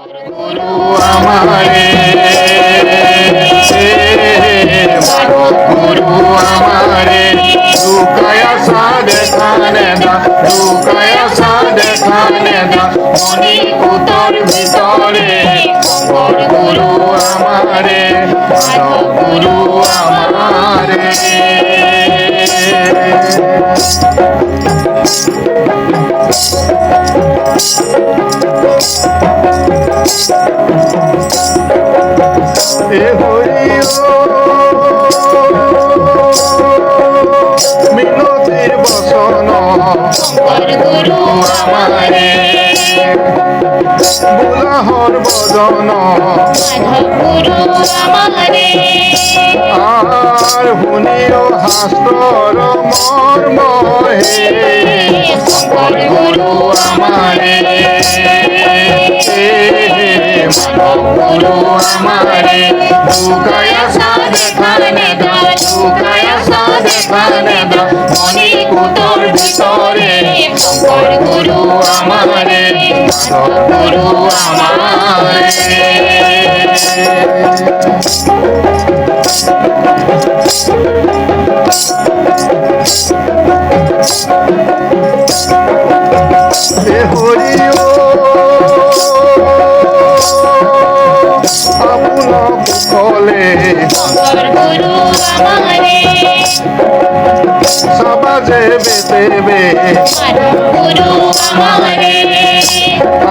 গুরু আমারে মানব গুরু আমারে লুকায়া সাদে খানে দা লুকায়া সাদে খানে দা মনি কুতর ভিতরে শঙ্কর গুরু আমারে মানব গুরু আমারে মিনতির বসন শঙ্কর গুরু আমারে বুলাহর বদন মাধব গুরু আমারে আর শুনিও শাস্ত্রর মর্ম হে শঙ্কর গুরু আমারে মানব গুরু আমারে লুকায়া সাদে খানে দা লুকায়া সাদে খানে দা মনি কুতর ভিতরে শঙ্কর গুরু আমারে মানব গুরু আমারে হরি কলে শঙ্কর গুরু আমারে সমাজে বেতেবে মানব গুরু আমারে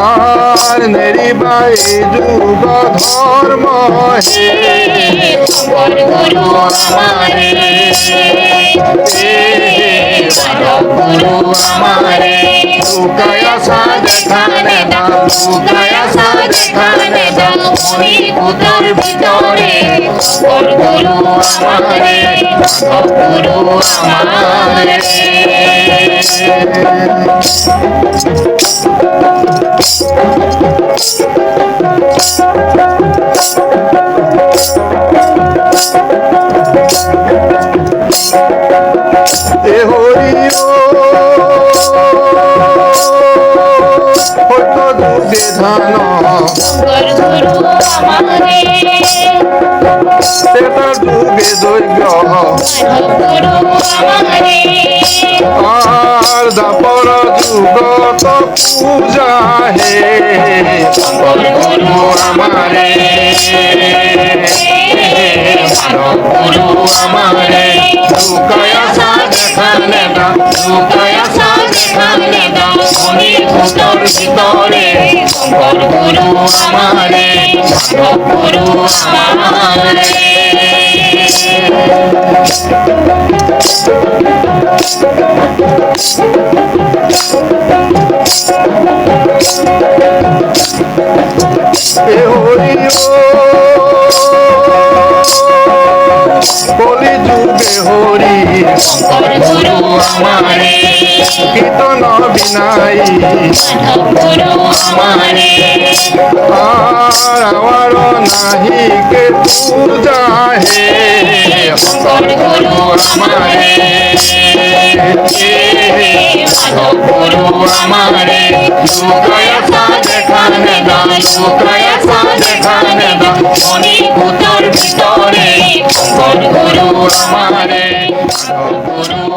আর নেরিবাই যুগ ধর্ম হে শঙ্কর গুরু আমারে মানব গুরু আমারে লুকায়া সাদে খানে দা লুকায়া সাদে খানে দা মনি কুতর ভিতরে শঙ্কর গুরু আমারে মানব গুরু আমারে হরি ধান শঙ্কর গুরু আমারে সেটা যুগে যজ্ঞ মানব গুরু আমারে আর দাপর যুগত পূজা হে শঙ্কর গুরু আমারে মানব গুরু আমারে লুকায়া সাদে খানে দা লুকায়া সাদে খানে দা মনি কুতর ভিতরে শঙ্কর গুরু আমারে মানব গুরু আমারে হরি কলি যুগে হরি শঙ্কর গুরু আমারে কীর্তন বিনাই মানব গুরু আমারে আর আমার নাহি কে পূজা হে শঙ্কর গুরু আমারে মানব গুরু আমারে লুকায়া সাদে খানে দা লুকায়া সাদে খানে দা মনি কুতর ভিতরে শঙ্কর গুরু আমারে মানব গুরু